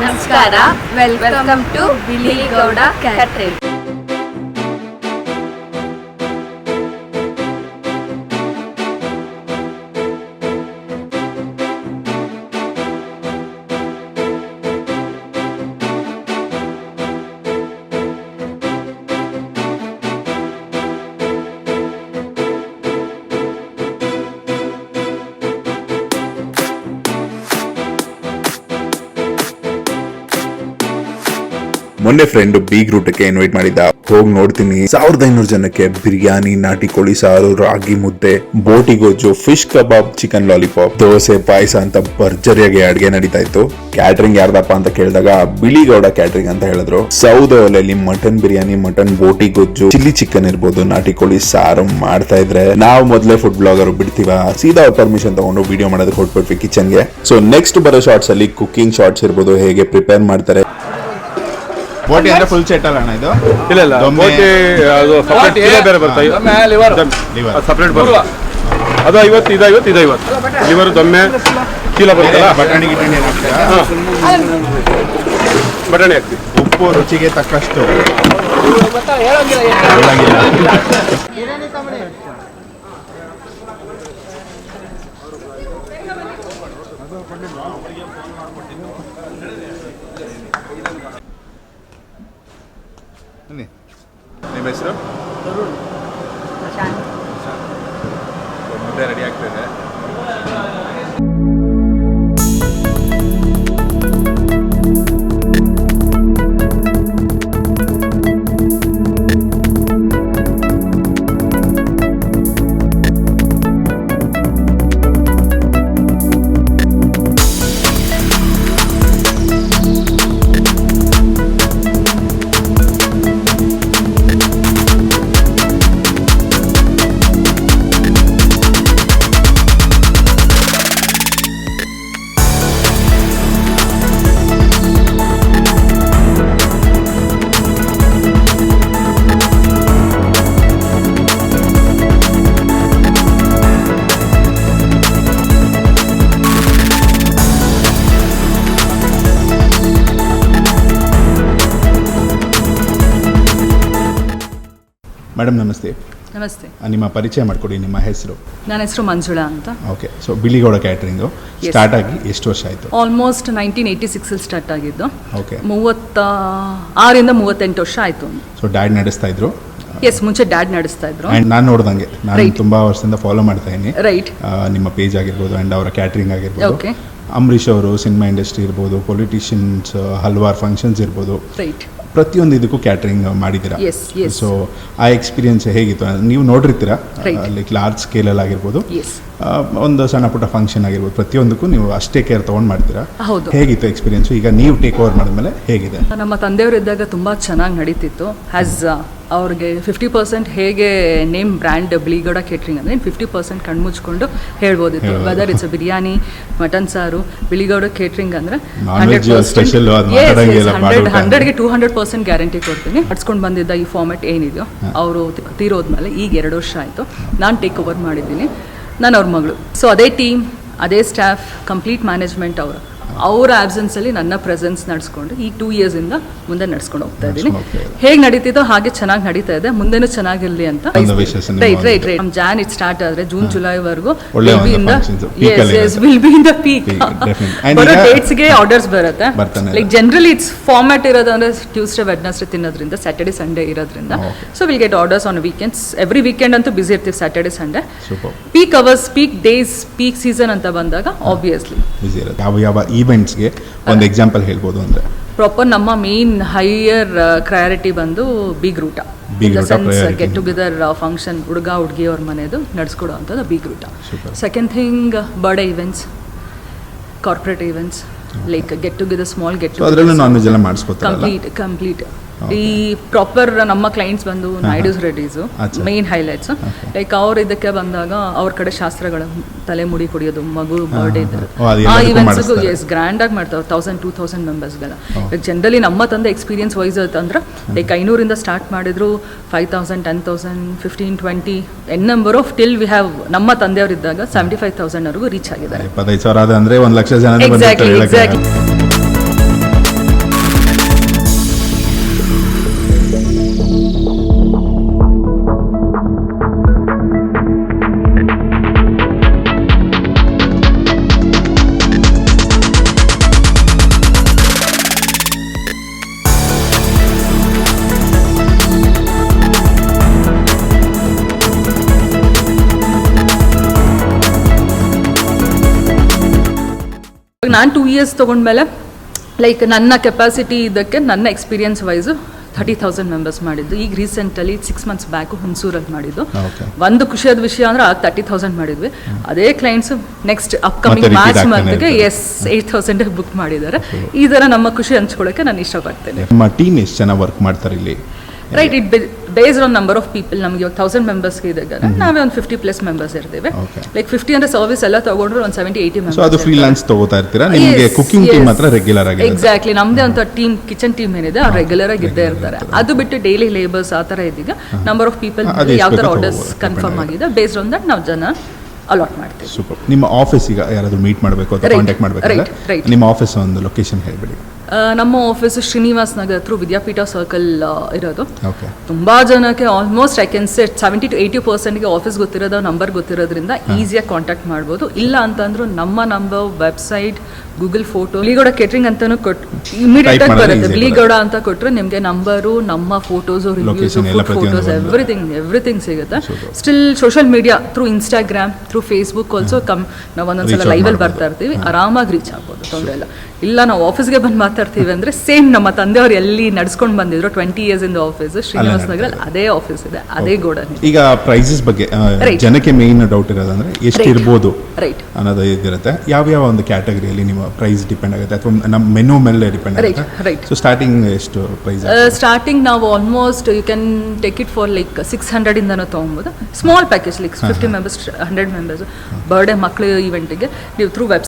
ನಮಸ್ಕಾರ. Welcome to Biligowda catering. ಮೊನ್ನೆ friend ಬೀಗ್ ರೂಟಕ್ಕೆ ಇನ್ವೈಟ್ ಮಾಡಿದ್ದ. ಹೋಗಿ ನೋಡ್ತೀನಿ 1500 ಜನಕ್ಕೆ ಬಿರಿಯಾನಿ, ನಾಟಿ ಕೋಳಿ ಸಾರು, ರಾಗಿ ಮುದ್ದೆ, ಬೋಟಿ ಗೊಜ್ಜು, fish kebab, chicken lollipop, dosa, ಪಾಯಸ ಅಂತ ಭರ್ಜರಿಯಾಗಿ ಅಡ್ಗೆ ನಡೀತಾ ಇತ್ತು. ಕ್ಯಾಟ್ರಿಂಗ್ ಯಾರ್ದಪ್ಪ ಅಂತ ಕೇಳಿದಾಗ ಬಿಳಿಗೌಡ ಕ್ಯಾಟ್ರಿಂಗ್ ಅಂತ ಹೇಳಿದ್ರು. ಸೌದೆ ಒಲೆಯಲ್ಲಿ ಮಟನ್ ಬಿರಿಯಾನಿ, ಮಟನ್ ಬೋಟಿ ಗೊಜ್ಜು, ಚಿಲ್ಲಿ ಚಿಕನ್ ಇರ್ಬೋದು, ನಾಟಿ ಕೋಳಿ ಸಾರು ಮಾಡ್ತಾ ಇದ್ರೆ ನಾವು ಮೊದಲೇ ಫುಡ್ ಬ್ಲಾಗರ್ ಬಿಡ್ತೀವ, ಸೀದಾ ಪರ್ಮಿಷನ್ ತಗೊಂಡು ವಿಡಿಯೋ ಮಾಡೋದಕ್ಕೆ ಹೊಟ್ಬಿಟ್ವಿ ಕಿಚನ್ಗೆ. ಸೊ ನೆಕ್ಸ್ಟ್ ಬರೋ ಶಾರ್ಟ್ಸ್ ಅಲ್ಲಿ ಕುಕಿಂಗ್ ಶಾರ್ಟ್ಸ್ ಇರ್ಬೋದು, ಹೇಗೆ ಪ್ರಿಪೇರ್ ಮಾಡ್ತಾರೆ. ಬೋಟಿ ಅಂದ್ರೆ ಫುಲ್ ಸೆಟ್ ಅಲ್ಲ ಇದು? ಇಲ್ಲ ಬೋಟಿ ಅದು ಸಪರೇಟ್ ಬೇರೆ ಬರುತ್ತೆ. ಸಪರೇಟ್ ಬರುತ್ತೆ. ಅದು 50, ಇದು 50, ಇದು 50. ಲಿವರ್ ದೊಮ್ಮೆ ಚೀಲ ಬರುತ್ತಲ್ಲ. ಬಟಾಣಿ ಗಿಟಾಣಿ ಹಾಕ್ತೀರಾ? ಬಟಾಣಿ ಹಾಕ್ತೀವಿ. ಉಪ್ಪು ರುಚಿಗೆ ತಕ್ಕಷ್ಟು. ನಿಮ್ಮ ಹೆಸರು? ಮುದ್ದೆ ರೆಡಿ ಆಗ್ತಿದೆ. ಮೇಡಮ್ ನಮಸ್ತೆ. ನಮಸ್ತೆ. ನಿಮ್ಮ ಪರಿಚಯ ಮಾಡಿಕೊಡಿ, ನಿಮ್ಮ ಹೆಸರು? ನನ್ನ ಹೆಸರು ಮಂಜುಳಾ ಅಂತ. ಓಕೆ. ಸೊ ಬಿಳಿಗೌಡ ಕ್ಯಾಟ್ರಿಂಗು ಸ್ಟಾರ್ಟ್ ಆಗಿ ಎಷ್ಟು ವರ್ಷ ಆಯಿತು? ಆಲ್ಮೋಸ್ಟ್ 1986 ಸ್ಟಾರ್ಟ್ ಆಗಿದ್ದು. ಓಕೆ. 36 ಇಂದ 38 ವರ್ಷ ಆಯಿತು. ಸೊ ಡ್ಯಾಡ್ ನಡೆಸ್ತಾ ಇದ್ರು? ಎಸ್, ಮುಂಚೆ ಡ್ಯಾಡ್ ನಡೆಸ್ತಾ ಇದ್ರು. ಆ್ಯಂಡ್ ನಾನು ನೋಡ್ದಂಗೆ ನಾನು ತುಂಬ ವರ್ಷದಿಂದ ಫಾಲೋ ಮಾಡ್ತಾ ಇದ್ದೀನಿ. ರೈಟ್. ನಿಮ್ಮ ಪೇಜ್ ಆಗಿರ್ಬೋದು ಆ್ಯಂಡ್ ಅವರ ಕ್ಯಾಟ್ರಿಂಗ್ ಆಗಿರ್ಬೋದು. ಓಕೆ. ಅಂಬರೀಷ್ ಅವರು ಸಿನಿಮಾ ಇಂಡಸ್ಟ್ರಿ ಇರ್ಬೋದು, ಪೊಲಿಟಿಷಿಯನ್ಸ್, ಹಲವಾರು ಫಂಕ್ಷನ್ಸ್ ಇರ್ಬೋದು, ರೈಟ್, ಪ್ರತಿಯೊಂದು ಇದಕ್ಕೂ ಕ್ಯಾಟ್ರಿಂಗ್ ಮಾಡಿದ್ದೀರಾ. ಸೊ ಆ ಎಕ್ಸ್ಪೀರಿಯನ್ಸ್ ಹೇಗಿತ್ತು? ನೀವು ನೋಡಿರ್ತೀರಾ, ಲೈಕ್ ಲಾರ್ಜ್ ಸ್ಕೇಲಲ್ಲಿ ಆಗಿರ್ಬೋದು, ಒಂದು ಸಣ್ಣ ಪುಟ್ಟ ಫಂಕ್ಷನ್ ಆಗಿರ್ಬೋದು, ಪ್ರತಿಯೊಂದಕ್ಕೂ ನೀವು ಅಷ್ಟೇ ಕೇರ್ ತೊಗೊಂಡು ಮಾಡ್ತೀರಾ. ಹೌದು. ಹೇಗಿತ್ತು ಎಕ್ಸ್ಪೀರಿಯನ್ಸು? ಈಗ ನೀವು ಟೇಕ್ ಓವರ್ ಮಾಡಿದ್ಮೇಲೆ ಹೇಗಿದೆ? ನಮ್ಮ ತಂದೆಯವರು ಇದ್ದಾಗ ತುಂಬ ಚೆನ್ನಾಗಿ ನಡೀತಿತ್ತು. ಹ್ಯಾಸ್ ಅವ್ರಿಗೆ 50% ಹೇಗೆ ನೇಮ್ ಬ್ರ್ಯಾಂಡ್ ಬಿಳಿಗೌಡ ಕೇಟ್ರಿಂಗ್ ಅಂದರೆ 50% ಕಣ್ಮುಚ್ಕೊಂಡು ಹೇಳ್ಬೋದಿತ್ತು. ವೆದರ್ ಇಟ್ಸ್ ಬಿರಿಯಾನಿ, ಮಟನ್ ಸಾರು, ಬಿಳಿಗೌಡ ಕೇಟ್ರಿಂಗ್ ಅಂದರೆ 100ಗೆ 200% ಗ್ಯಾರಂಟಿ ಕೊಡ್ತೀನಿ. ನಡ್ಸ್ಕೊಂಡು ಬಂದಿದ್ದ ಈ ಫಾರ್ಮೆಟ್ ಏನಿದೆಯೋ, ಅವರು ತೀರೋದ್ಮೇಲೆ ಈಗ 2 ವರ್ಷ ಆಯಿತು ನಾನು ಟೇಕ್ ಓವರ್ ಮಾಡಿದ್ದೀನಿ. ನಾನು ಅವ್ರ ಮಗಳು. ಸೊ ಅದೇ ಟೀಮ್, ಅದೇ ಸ್ಟಾಫ್, ಕಂಪ್ಲೀಟ್ ಮ್ಯಾನೇಜ್ಮೆಂಟ್ ಅವರ ಆಬ್ಸೆನ್ಸಲ್ಲಿ ನನ್ನ ಪ್ರೆಸೆನ್ಸ್ ನಡೆಸ್ಕೊಂಡು ಈ 2 ಇಯರ್ಸಿಂದ ಮುಂದೆ ನಡ್ಸ್ಕೊಂಡು ಹೋಗ್ತಾ ಇದ್ದೀನಿ. ಹೇಗೆ ನಡೀತಿದ್ದೋ ಹಾಗೆ ಚೆನ್ನಾಗಿ ನಡೀತಾ ಇದೆ, ಮುಂದೆನೂ ಚೆನ್ನಾಗಿರಲಿ ಅಂತ. ರೈಟ್. ಜಾನ್ ಇಟ್ ಸ್ಟಾರ್ಟ್ ಆದರೆ ಜೂನ್ ಜುಲೈವರೆಗೂ will be in the peak. ಬರೋ ಡೇಟ್ಸ್ಗೆ ಆರ್ಡರ್ಸ್ ಬರುತ್ತೆ. ಲೈಕ್ ಜನರಲಿ ಇಟ್ಸ್ ಫಾರ್ಮ್ಯಾಟ್ ಇರೋದು ಅಂದರೆ ಟ್ಯೂಸ್ಡೇ ವೆಡ್ನೆಸ್ಡೇ ತಿನ್ನೋದ್ರಿಂದ, ಸ್ಯಾಟರ್ಡೇ ಸಂಡೇ ಇರೋದ್ರಿಂದ. So will get orders on weekends. Every weekend ಅಂತೂ ಬಿಸಿ ಇರ್ತೀವಿ, Saturday Sunday. Peak hours, peak days, peak season ಅಂತ ಬಂದಾಗ ಆಬ್ವಿಯಸ್ಲಿ ಯಾವ ಈವೆಂಟ್ಸ್ಗೆ ಒಂದು ಎಕ್ಸಾಂಪಲ್ ಹೇಳ್ಬೋದು ಅಂದರೆ? ಪ್ರಾಪರ್ ನಮ್ಮ ಮೇನ್ ಹೈಯರ್ ಪ್ರಯಾರಿಟಿ ಬಂದು ಬಿಗ್ ರೂಟ. ಗೆಟ್ ಟುಗೆದರ್ ಫಂಕ್ಷನ್, ಹುಡುಗ ಹುಡುಗಿ ಅವ್ರ ಮನೆಯದು ನಡೆಸ್ಕೊಡೋ ಅಂಥದ್ದು ಬಿಗ್ ರೂಟ. Second thing birthday events, corporate events, like get together, small get together, complete. ಈ ಪ್ರಾಪರ್ ನಮ್ಮ ಕ್ಲೈಂಟ್ಸ್ ಬಂದು Naidus Reddys main highlights. Like ಅವ್ರು ಇದಕ್ಕೆ ಬಂದಾಗ ಅವ್ರ ಕಡೆ ಶಾಸ್ತ್ರಗಳು, ತಲೆ ಮುಡಿ ಕುಡಿಯೋದು, ಮಗು ಬರ್ಡೇ ಇದ್ದಾರೆ, ಆ ಇವೆಂಟ್ಸ್ಗೂ ಗ್ರ್ಯಾಂಡ್ ಆಗಿ ಮಾಡ್ತಾರೆ. 1000-2000 ಮೆಂಬರ್ಸ್ಗೆಲ್ಲ. ಜನರಲಿ ನಮ್ಮ ತಂದೆ ಎಕ್ಸ್ಪೀರಿಯನ್ಸ್ ವೈಸ್ ಅಂದ್ರೆ ಲೈಕ್ 500 ಸ್ಟಾರ್ಟ್ ಮಾಡಿದ್ರು, 5000, 10,000, 15-20 N number of till we have. ನಮ್ಮ ತಂದೆಯವರು ಇದ್ದಾಗ 75,000 ವರೆಗೂ ರೀಚ್ ಆಗಿದ್ದಾರೆ. 25,000 ಅಂದ್ರೆ 1 ಲಕ್ಷ ಜನ. ಎಕ್ಸಾಕ್ಟ್ಲಿ. ನಾನು 2 years ತೊಗೊಂಡ್ಮೇಲೆ ಲೈಕ್ ನನ್ನ ಕೆಪಾಸಿಟಿ ಇದಕ್ಕೆ ನನ್ನ ಎಕ್ಸ್ಪೀರಿಯನ್ಸ್ ವೈಸು 30,000 ಮೆಂಬರ್ಸ್ ಮಾಡಿದ್ದು. ಈಗ ರೀಸೆಂಟಲ್ಲಿ 6 months ಬ್ಯಾಕು ಹುಣಸೂರಲ್ಲಿ ಮಾಡಿದ್ದು. ಒಂದು ಖುಷಿಯಾದ ವಿಷಯ ಅಂದ್ರೆ ಆಗ 30,000 ಮಾಡಿದ್ವಿ. ಅದೇ ಕ್ಲೈಂಟ್ಸ್ ನೆಕ್ಸ್ಟ್ ಅಪ್ಕಮಿಂಗ್ ಮಾರ್ಚ್ ಮಂತ್ಗೆ 8,000 ಬುಕ್ ಮಾಡಿದ್ದಾರೆ. ಈ ಥರ ನಮ್ಮ ಖುಷಿ ಹಂಚ್ಕೊಳ್ಳೋಕೆ ನಾನು ಇಷ್ಟಪಡ್ತೇನೆ. ನಿಮ್ಮ ಟೀಮ್ ಎಷ್ಟು ಜನ ವರ್ಕ್ ಮಾಡ್ತಾರೆ ಇಲ್ಲಿ? Right, it based on number of people. ನಮಗೆ 1,000 ಮೆಂಬರ್ಸ್ಗೆ ಇದ್ದಾಗ ನಾವೇ ಒಂದು 50+ ಮೆಂಬರ್ಸ್ ಇರ್ತೇವೆ. ಲೈಕ್ 50 ಅಂದ್ರೆ ಸರ್ವಿಸ್ ಎಲ್ಲ ತಗೊಂಡ್ರೆ ಒಂದು 70-80 ಮೆಂಬರ್ಸ್. ಅದು ಫ್ರೀಲಾನ್ಸ್ ತಗೋತಾ ಇರ್ತೀರಾ? ನಿಮಗೆ ಕುಕಿಂಗ್ ಟೀಮ್ ಮಾತ್ರ ರೆಗ್ಯುಲರ್ ಆಗಿ? ಎಕ್ಸಾಕ್ಟ್ಲಿ, ನಮ್ದೇ ಅಂತ ಟೀಮ್, ಕಿಚನ್ ಟೀಮ್ ಏನಿದೆ ಅವ್ರು ರೆಗ್ಯುಲರ್ ಆಗಿ ಇದ್ದೇ ಇರ್ತಾರೆ. ಅದು ಬಿಟ್ಟು ಡೈಲಿ ಲೇಬರ್ಸ್ ಆ ಥರ ಇದೀಗ ನಂಬರ್ ಆಫ್ ಪೀಪಲ್ ಯಾವ ಥರ ಆರ್ಡರ್ಸ್ ಕನ್ಫರ್ಮ್ ಆಗಿದೆ ಬೇಸ್ಡ್ ಆನ್ ದಟ್ ನಾವು ಜನ ಅಲಾಟ್ ಮಾಡ್ತೀವಿ. ಸೂಪರ್. ನಿಮ್ಮ ಆಫೀಸ್ ಈಗ ಯಾರಾದರೂ ಮೀಟ್ ಮಾಡಬೇಕು ಅಥವಾ ಕಾಂಟ್ಯಾಕ್ಟ್ ಮಾಡಬೇಕು, ನಿಮ್ಮ ಆಫೀಸ್ ಒಂದು ಲೊಕೇಶನ್ ಹೇಳ್ಬಿಡಿ. ನಮ್ಮ ಆಫೀಸು ಶ್ರೀನಿವಾಸ್ ನಗರ್ ಥ್ರೂ ವಿದ್ಯಾಪೀಠ ಸರ್ಕಲ್ ಇರೋದು. ತುಂಬ ಜನಕ್ಕೆ almost I can say 70-80% office ಗೊತ್ತಿರೋದು, ನಂಬರ್ ಗೊತ್ತಿರೋದ್ರಿಂದ ಈಸಿಯಾಗಿ ಕಾಂಟ್ಯಾಕ್ಟ್ ಮಾಡ್ಬೋದು. ಇಲ್ಲ ಅಂತಂದ್ರೂ ನಮ್ಮ number, website, Google photo, Biligowda catering ಅಂತಾನು ಕೊಟ್ಟು ಇಮಿಡಿಯೇಟ್ ಆಗಿ ಬರುತ್ತೆ. ಬಿಲಿಗೌಡ ಅಂತ ಕೊಟ್ಟರೆ ನಿಮಗೆ ನಂಬರು, ನಮ್ಮ ಫೋಟೋಸು, ರಿವ್ಯೂಸು, ಫೋಟೋಸ್, ಎವ್ರಿಥಿಂಗ್ ಸಿಗುತ್ತೆ. Still social media through Instagram, through Facebook also ನಾವು ಒಂದೊಂದ್ಸಲ ಲೈವಲ್ಲಿ ಬರ್ತಾ ಇರ್ತೀವಿ. ಆರಾಮಾಗಿ ರೀಚ್ ಆಗ್ಬೋದು, ತೊಂದರೆ ಇಲ್ಲ. ಇಲ್ಲ ನಾವು ಆಫೀಸ್ಗೆ ಬಂದು ಮಾತಾಡ್ತೀವಿ ಅಂದರೆ ಸೇಮ್ ನಮ್ಮ ತಂದೆಯವರು ಎಲ್ಲಿ ನಡ್ಸ್ಕೊಂಡು ಬಂದಿದ್ರು 20 years ಇಂದ ಆಫೀಸ್ ಶ್ರೀನಿವಾಸ್ ನಗರಲ್ಲಿ ಅದೇ ಆಫೀಸ್ ಇದೆ, ಅದೇ ಗೋಡನ್. ಈಗ ಪ್ರೈಸಸ್ ಬಗ್ಗೆ ಜನಕ್ಕೆ ಮೇನ್ ಡೌಟ್ ಇರೋದಂದ್ರೆ ಎಷ್ಟು ಇರ್ಬೋದು ಅನ್ನೋದು ಇದಿರುತ್ತೆ. ಯಾವ ಒಂದು ಕ್ಯಾಟಗರಿಯಲ್ಲಿ ನಿಮ್ಮ ಪ್ರೈಸ್ ಡಿಪೆಂಡ್ ಆಗುತ್ತೆ ಅಥವಾ ನಮ್ಮ ಮೆನು ಮೇಲೆ ಡಿಪೆಂಡ್ ಆಗುತ್ತೆ? ಸೊ ಸ್ಟಾರ್ಟಿಂಗ್ ಎಷ್ಟು ಪ್ರೈಸ್? ಸ್ಟಾರ್ಟಿಂಗ್ ನಾವು almost you can take it for like 600 ಇಂದನೂ ತೊಗೊಬೋದು. Small package like 50 members, 100 members, birthday ಮಕ್ಕಳು ಇವೆಂಟಿಗೆ ನೀವು ಥ್ರೂ ವೆಬ್ಸೈಟ್